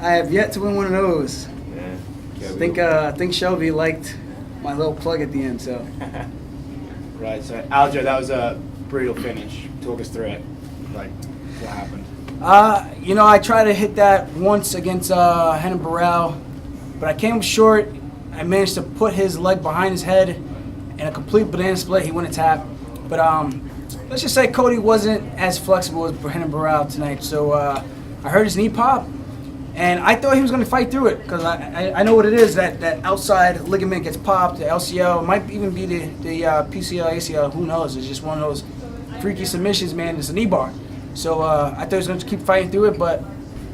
I have yet to win one of those. Yeah. I think Shelby liked my little plug at the end. So. Right. So Aljo, that was a brutal finish. Talk us through it. Like, what happened? I tried to hit that once against Renan Barão, but I came short. I managed to put his leg behind his head in a complete banana split. He went to tap. But let's just say Cody wasn't as flexible as Renan Barão tonight. So I heard his knee pop, and I thought he was going to fight through it because I know what it is. That outside ligament gets popped, the LCL, might even be the PCL, ACL, who knows. It's just one of those freaky submissions, man. It's a knee bar. So I thought he was going to keep fighting through it, but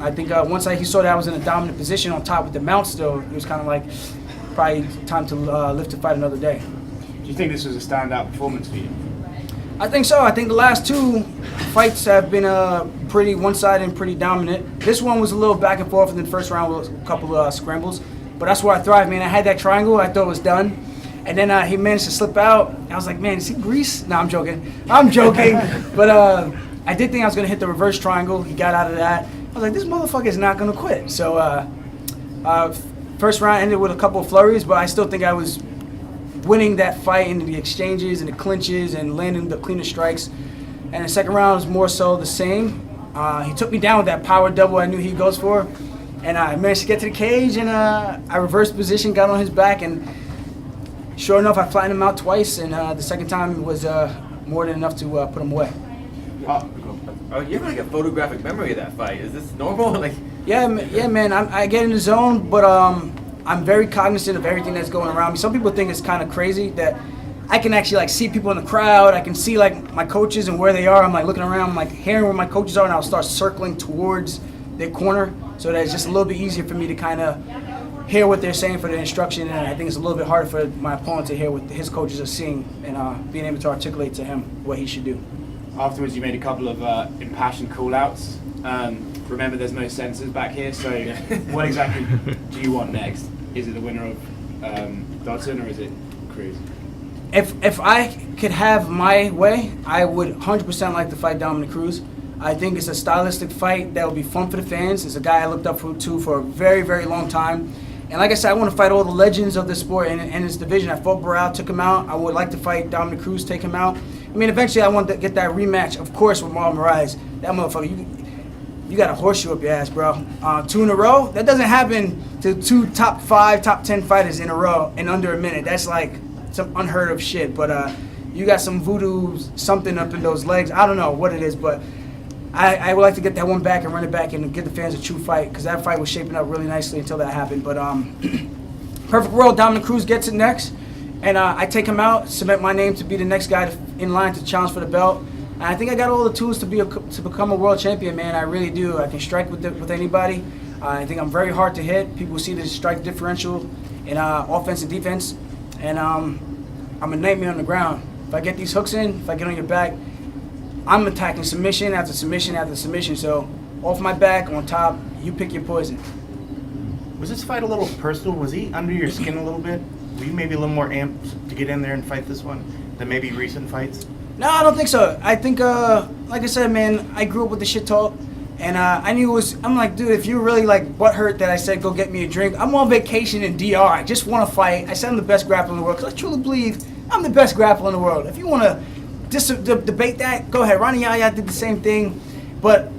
I think once he saw that I was in a dominant position on top with the mount still, it was kind of like probably time to live to fight another day. Do you think this was a standout performance for you? I think so. I think the last two fights have been pretty one-sided and pretty dominant. This one was a little back and forth in the first round with a couple of scrambles, but that's where I thrive, man. I had that triangle. I thought it was done. And then he managed to slip out. I was like, man, is he grease? No, I'm joking. But I did think I was going to hit the reverse triangle. He got out of that. I was like, this motherfucker is not going to quit. So first round ended with a couple of flurries, but I still think I was winning that fight in the exchanges and the clinches and landing the cleaner strikes. And the second round was more so the same. He took me down with that power double I knew he goes for. And I managed to get to the cage, and I reversed position, got on his back, and sure enough, I flattened him out twice, and the second time was more than enough to put him away. Oh, you have like a photographic memory of that fight. Is this normal? Yeah, man. I get in the zone, but I'm very cognizant of everything that's going around me. Some people think it's kind of crazy that I can actually see people in the crowd. I can see my coaches and where they are. I'm looking around, I'm hearing where my coaches are, and I'll start circling towards their corner so that it's just a little bit easier for me to kind of hear what they're saying for the instruction, and I think it's a little bit harder for my opponent to hear what his coaches are seeing and being able to articulate to him what he should do. Afterwards, you made a couple of impassioned call-outs. Remember, there's no censors back here, so what exactly do you want next? Is it the winner of Dodson, or is it Cruz? If I could have my way, I would 100% like to fight Dominic Cruz. I think it's a stylistic fight that will be fun for the fans. It's a guy I looked up to for a very, very long time. And like I said, I want to fight all the legends of this sport and this division. I fought Barão, took him out. I would like to fight Dominic Cruz, take him out. I mean, eventually I want to get that rematch, of course, with Marlon Moraes. That motherfucker, you got a horseshoe up your ass, bro. 2 in a row? That doesn't happen to 2 top 5, top 10 fighters in a row in under a minute. That's like some unheard of shit. But you got some voodoo something up in those legs. I don't know what it is, but I would like to get that one back and run it back and give the fans a true fight, because that fight was shaping up really nicely until that happened. But perfect world, Dominic Cruz gets it next, and I take him out, submit my name to be the next guy in line to challenge for the belt. And I think I got all the tools to become a world champion, man. I really do. I can strike with anybody. I think I'm very hard to hit. People see the strike differential in offense and defense, and I'm a nightmare on the ground. If I get these hooks in, if I get on your back, I'm attacking submission after submission after submission. So off my back, on top, you pick your poison. Was this fight a little personal? Was he under your skin a little bit? Were you maybe a little more amped to get in there and fight this one than maybe recent fights? No, I don't think so. I think, like I said, man, I grew up with the shit talk, and I knew it was. I'm like, dude, if you're really butthurt that I said go get me a drink, I'm on vacation in DR. I just want to fight. I said I'm the best grappler in the world because I truly believe I'm the best grappler in the world. If you want to debate that, go ahead. Ronnie Yaya did the same thing, but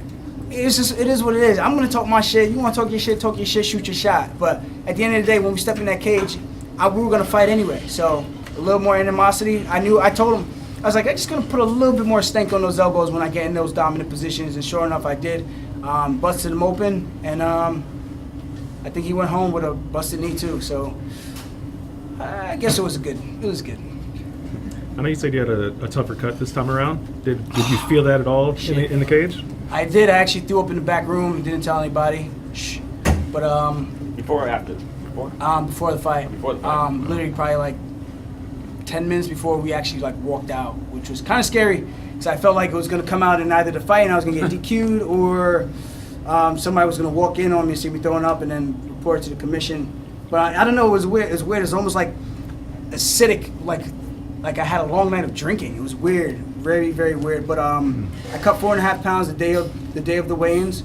it is what it is. I'm gonna talk my shit. You want to talk your shit, shoot your shot. But at the end of the day, when we step in that cage, we were gonna fight anyway. So a little more animosity. I told him, I was like, I'm just gonna put a little bit more stank on those elbows when I get in those dominant positions, and sure enough, I did. Busted him open, and I think he went home with a busted knee too. So I guess it was good. I know you said you had a tougher cut this time around. Did you feel that at all in the cage? I did. I actually threw up in the back room. Didn't tell anybody. But Before or after? Before? Before the fight. Before the fight. Literally probably 10 minutes before we actually walked out, which was kind of scary because I felt like it was going to come out in either the fight and I was going to get DQ'd or somebody was going to walk in on me and see me throwing up and then report it to the commission. But I don't know. It was weird. It was almost like acidic, like I had a long night of drinking. It was weird, very, very weird. But I cut 4.5 pounds the day of the weigh-ins.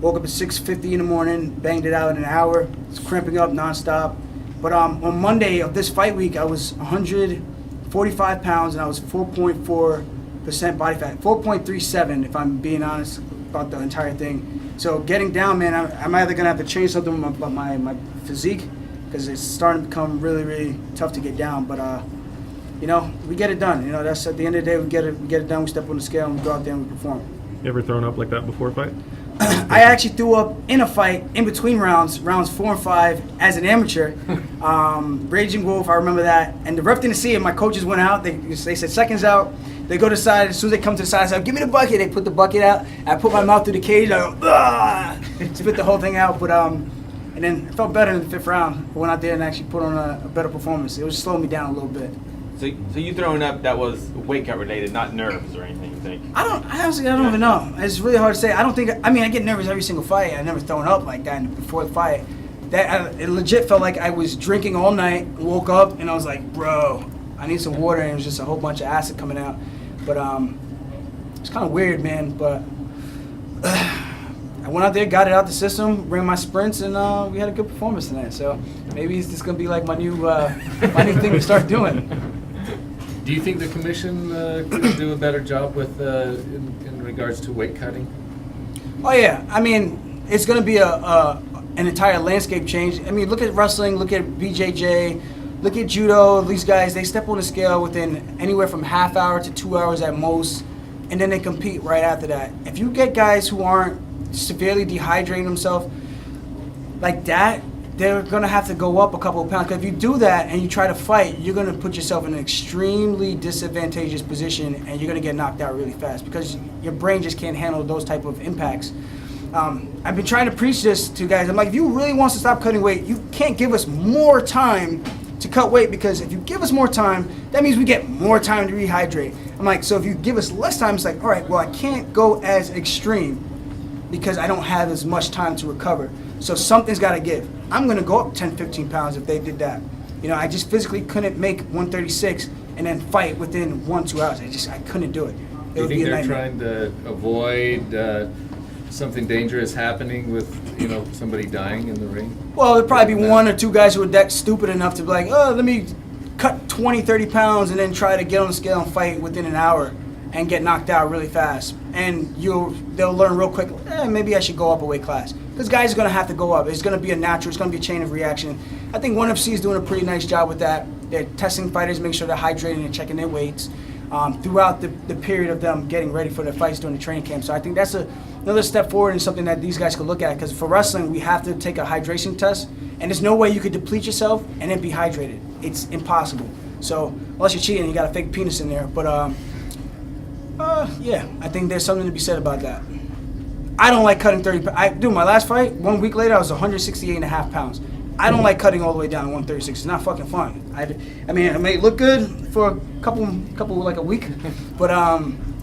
Woke up at 6:50 in the morning, banged it out in an hour. It's cramping up nonstop. But on Monday of this fight week, I was 145 pounds and I was 4.4% body fat, 4.37 if I'm being honest about the entire thing. So getting down, man, I'm either gonna have to change something about my physique because it's starting to become really, really tough to get down. But you know, we get it done. You know, that's at the end of the day, we get it done. We step on the scale and we go out there and we perform. You ever thrown up like that before a fight? I actually threw up in a fight in between rounds 4 and 5, as an amateur. Raging Wolf, I remember that. And the ref didn't see it. My coaches went out. They said seconds out. They go to the side. As soon as they come to the side, I said, give me the bucket. They put the bucket out. I put my mouth through the cage. I go, ah! Spit the whole thing out. But and then it felt better in the 5th round. I went out there and actually put on a better performance. It was slowing me down a little bit. So you throwing up that was weight cut related, not nerves or anything, you think? I honestly don't even know. It's really hard to say. I mean, I get nervous every single fight. I never thrown up like that before the fight. It legit felt like I was drinking all night, woke up, and I was like, bro, I need some water, and it was just a whole bunch of acid coming out. But it's kind of weird, man. But I went out there, got it out the system, ran my sprints, and we had a good performance tonight. So maybe it's just gonna be like my new thing to start doing. Do you think the commission could do a better job with in regards to weight cutting? Oh yeah, I mean, it's going to be an entire landscape change. I mean, look at wrestling, look at BJJ, look at judo. These guys, they step on the scale within anywhere from half hour to 2 hours at most, and then they compete right after that. If you get guys who aren't severely dehydrating themselves like that, they're going to have to go up a couple of pounds. Because if you do that and you try to fight, you're going to put yourself in an extremely disadvantageous position and you're going to get knocked out really fast because your brain just can't handle those type of impacts. I've been trying to preach this to guys. I'm like, if you really want to stop cutting weight, you can't give us more time to cut weight because if you give us more time, that means we get more time to rehydrate. I'm like, so if you give us less time, it's like, all right, well, I can't go as extreme because I don't have as much time to recover. So something's got to give. I'm going to go up 10, 15 pounds if they did that. You know, I just physically couldn't make 136 and then fight within 1-2 hours. I couldn't do it. Do you think they're trying to avoid something dangerous happening with, somebody dying in the ring? Well, there'd probably be 1 or 2 guys who are that stupid enough to be like, oh, let me cut 20, 30 pounds and then try to get on the scale and fight within an hour and get knocked out really fast. And they'll learn real quick, maybe I should go up a weight class. Because guys are going to have to go up. It's going to be a natural, it's going to be a chain of reaction. I think ONE FC is doing a pretty nice job with that. They're testing fighters, making sure they're hydrating and checking their weights throughout the period of them getting ready for their fights during the training camp. So I think that's another step forward and something that these guys could look at. Because for wrestling, we have to take a hydration test. And there's no way you could deplete yourself and then be hydrated. It's impossible. So unless you're cheating, you got a fake penis in there. But yeah, I think there's something to be said about that. I don't like cutting 30 pounds. Dude, my last fight, 1 week later, I was 168.5 pounds. I don't like cutting all the way down to 136. It's not fucking fun. I mean, it may look good for a couple like a week, but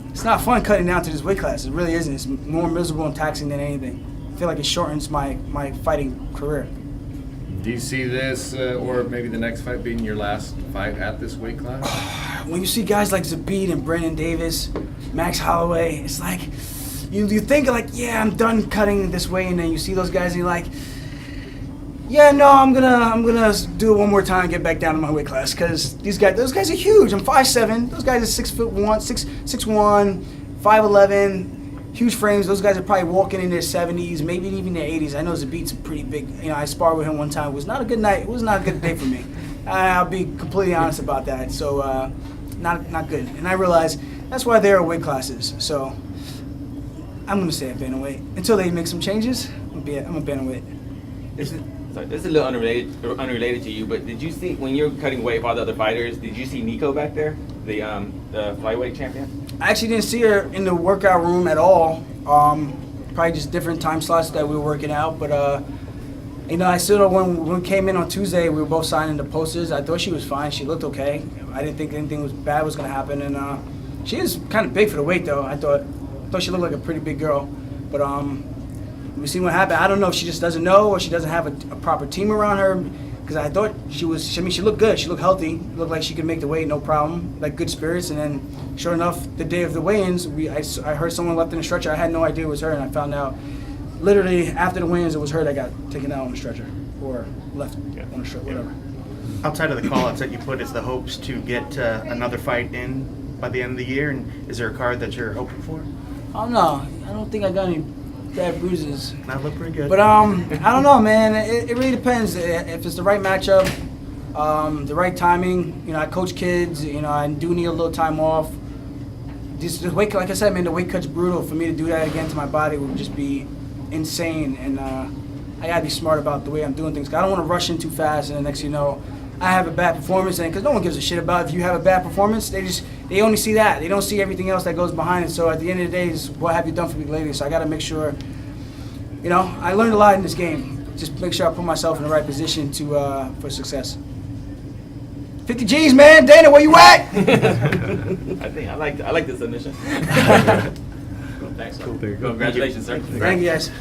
it's not fun cutting down to this weight class. It really isn't. It's more miserable and taxing than anything. I feel like it shortens my fighting career. Do you see this, or maybe the next fight being your last fight at this weight class? When you see guys like Zabit and Brandon Davis, Max Holloway, it's like, you think like, yeah, I'm done cutting this way, and then you see those guys and you're like, yeah, no, I'm gonna do it one more time and get back down to my weight class because those guys are huge. I'm 5'7". Those guys are 6'1", 6'1", 5'11", huge frames. Those guys are probably walking in their 70s, maybe even their 80s. I know Zabit's a pretty big. I sparred with him one time. It was not a good night. It was not a good day for me. I'll be completely honest about that. So not good. And I realize that's why there are weight classes. So I'm gonna stay at bantamweight until they make some changes. I'm a bantamweight. Sorry, this is a little unrelated to you, but did you see when you're cutting weight with all the other fighters? Did you see Nico back there, the flyweight champion? I actually didn't see her in the workout room at all. Probably just different time slots that we were working out. But I saw her when we came in on Tuesday. We were both signing the posters. I thought she was fine. She looked okay. I didn't think anything bad was gonna happen, and she is kind of big for the weight though. I thought she looked like a pretty big girl, but we see what happened. I don't know if she just doesn't know or she doesn't have a proper team around her. Because I thought she looked good. She looked healthy. Looked like she could make the weight, no problem. Like good spirits. And then, sure enough, the day of the weigh-ins, I heard someone left in a stretcher. I had no idea it was her, and I found out literally after the wins, it was her that got taken out on the stretcher or left on the stretcher, whatever. Outside of the call-outs that you put, is the hopes to get another fight in by the end of the year? And is there a card that you're hoping for? I don't know. I don't think I got any bad bruises. That look pretty good. But I don't know, man. It really depends. If it's the right matchup, the right timing. You know, I coach kids. You know, I do need a little time off. Just the weight, like I said, man, the weight cut's brutal. For me to do that again to my body would just be insane. And I gotta be smart about the way I'm doing things. 'Cause I don't want to rush in too fast, and the next you know, I have a bad performance. And because no one gives a shit about if you have a bad performance, they only see that. They don't see everything else that goes behind it. So at the end of the day, is what have you done for me lately? So I gotta make sure. You know, I learned a lot in this game. Just make sure I put myself in the right position to for success. 50 G's, man. Dana, where you at? I think I like the submission. Thanks. Cool, there you go. Congratulations, sir. Thank you, guys.